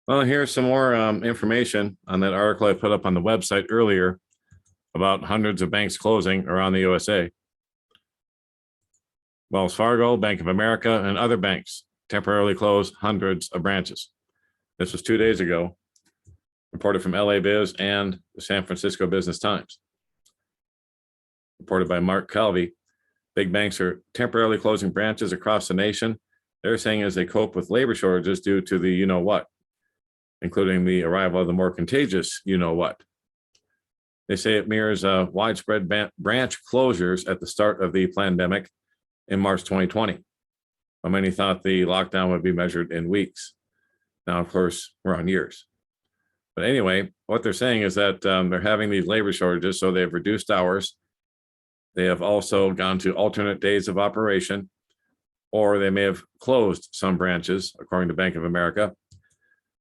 Well, here's some more information on that article I put up on the website earlier about hundreds of banks closing around the USA. Wells Fargo, Bank of America, and other banks temporarily closed hundreds of branches. This was 2 days ago, reported from LA Biz and the San Francisco Business Times. Reported by Mark Calvi. Big banks are temporarily closing branches across the nation. They're saying as they cope with labor shortages due to the you know what, including the arrival of the more contagious you know what. They say it mirrors widespread branch closures at the start of the pandemic in March 2020, when many thought the lockdown would be measured in weeks. Now, of course, we're on years. But anyway, what they're saying is that they're having these labor shortages, so they've reduced hours. They have also gone to alternate days of operation, or they may have closed some branches, according to Bank of America.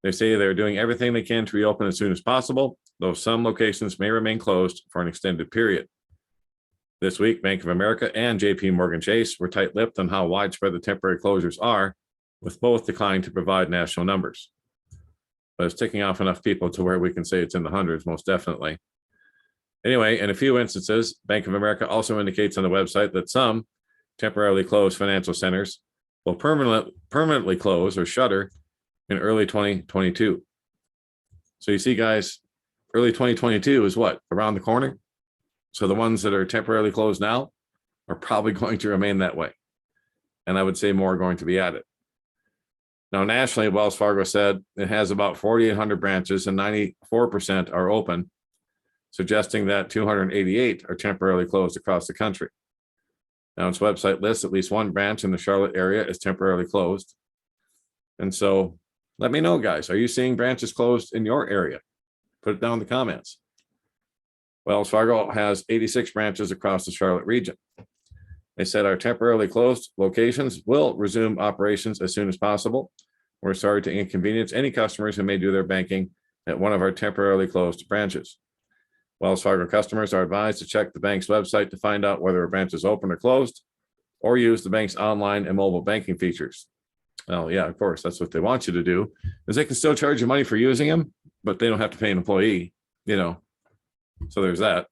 They say they're doing everything they can to reopen as soon as possible, though some locations may remain closed for an extended period. This week, Bank of America and JP Morgan Chase were tight-lipped on how widespread the temporary closures are, with both declining to provide national numbers. But it's ticking off enough people to where we can say it's in the hundreds, most definitely. Anyway, in a few instances, Bank of America also indicates on the website that some temporarily closed financial centers will permanently close or shutter in early 2022. So you see, guys, early 2022 is what? Around the corner? So the ones that are temporarily closed now are probably going to remain that way. And I would say more are going to be added. Now, nationally, Wells Fargo said it has about 4,800 branches and 94% are open, suggesting that 288 are temporarily closed across the country. Now, its website lists at least one branch in the Charlotte area is temporarily closed. And so let me know, guys, are you seeing branches closed in your area? Put it down in the comments. Wells Fargo has 86 branches across the Charlotte region. They said our temporarily closed locations will resume operations as soon as possible. We're sorry to inconvenience any customers who may do their banking at one of our temporarily closed branches. Wells Fargo customers are advised to check the bank's website to find out whether a branch is open or closed, or use the bank's online and mobile banking features. Well, yeah, of course, that's what they want you to do, is they can still charge you money for using them, but they don't have to pay an employee, so there's that.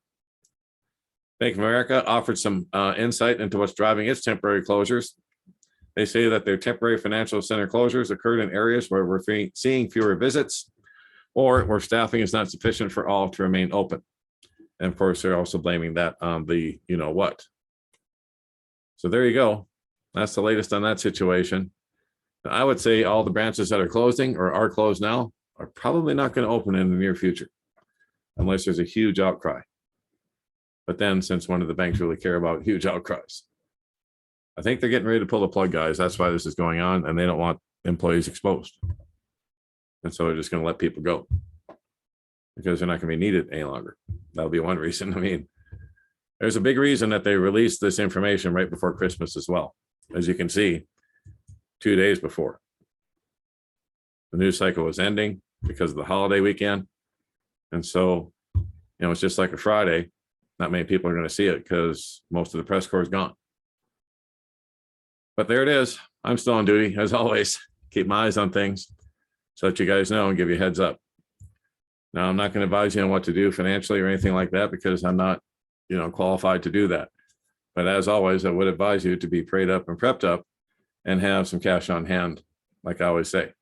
Bank of America offered some insight into what's driving its temporary closures. They say that their temporary financial center closures occurred in areas where we're seeing fewer visits or where staffing is not sufficient for all to remain open. And of course, they're also blaming that on the you know what. So there you go. That's the latest on that situation. I would say all the branches that are closing or are closed now are probably not going to open in the near future unless there's a huge outcry. But then, since when do the banks really care about huge outcries? I think they're getting ready to pull the plug, guys. That's why this is going on, and they don't want employees exposed. And so they're just going to let people go because they're not going to be needed any longer. That'll be one reason. I mean, there's a big reason that they released this information right before Christmas as well. As you can see, 2 days before. The news cycle was ending because of the holiday weekend. And so, it's just like a Friday. Not many people are going to see it because most of the press corps is gone. But there it is. I'm still on duty, as always. Keep my eyes on things so that you guys know and give you a heads up. Now, I'm not going to advise you on what to do financially or anything like that because I'm not, qualified to do that. But as always, I would advise you to be prayed up and prepped up and have some cash on hand, like I always say.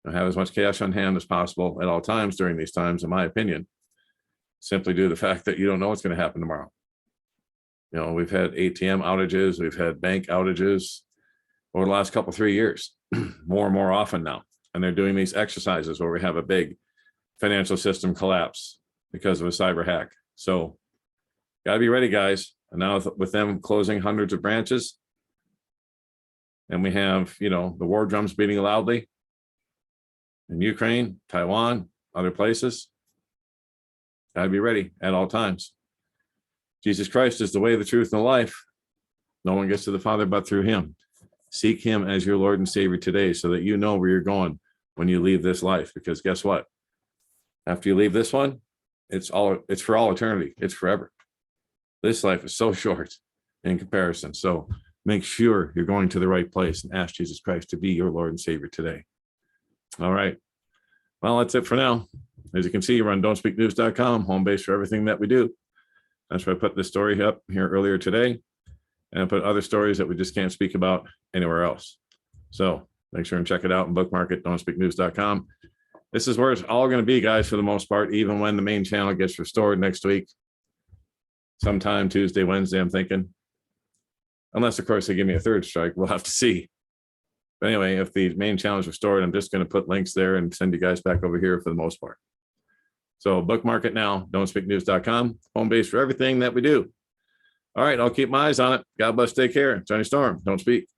Have as much cash on hand as possible at all times during these times, in my opinion, simply due to the fact that you don't know what's going to happen tomorrow. We've had ATM outages, we've had bank outages over the last 3 years, more and more often now. And they're doing these exercises where we have a big financial system collapse because of a cyber hack. So got to be ready, guys. And now with them closing hundreds of branches, and we have, the war drums beating loudly in Ukraine, Taiwan, other places. Got to be ready at all times. Jesus Christ is the way, the truth, and the life. No one gets to the Father but through him. Seek him as your Lord and Savior today so that you know where you're going when you leave this life. Because guess what? After you leave this one, it's for all eternity. It's forever. This life is so short in comparison. So make sure you're going to the right place and ask Jesus Christ to be your Lord and Savior today. All right. Well, that's it for now. As you can see, we're on don'tspeaknews.com, home base for everything that we do. That's why I put this story up here earlier today, and I put other stories that we just can't speak about anywhere else. So make sure and check it out and bookmark it, don'tspeaknews.com. This is where it's all going to be, guys, for the most part, even when the main channel gets restored next week. Sometime Tuesday, Wednesday, I'm thinking. Unless, of course, they give me a third strike. We'll have to see. But anyway, if the main channel is restored, I'm just going to put links there and send you guys back over here for the most part. So bookmark it now, don'tspeaknews.com, home base for everything that we do. All right, I'll keep my eyes on it. God bless, take care. Johnny Storm, don't speak.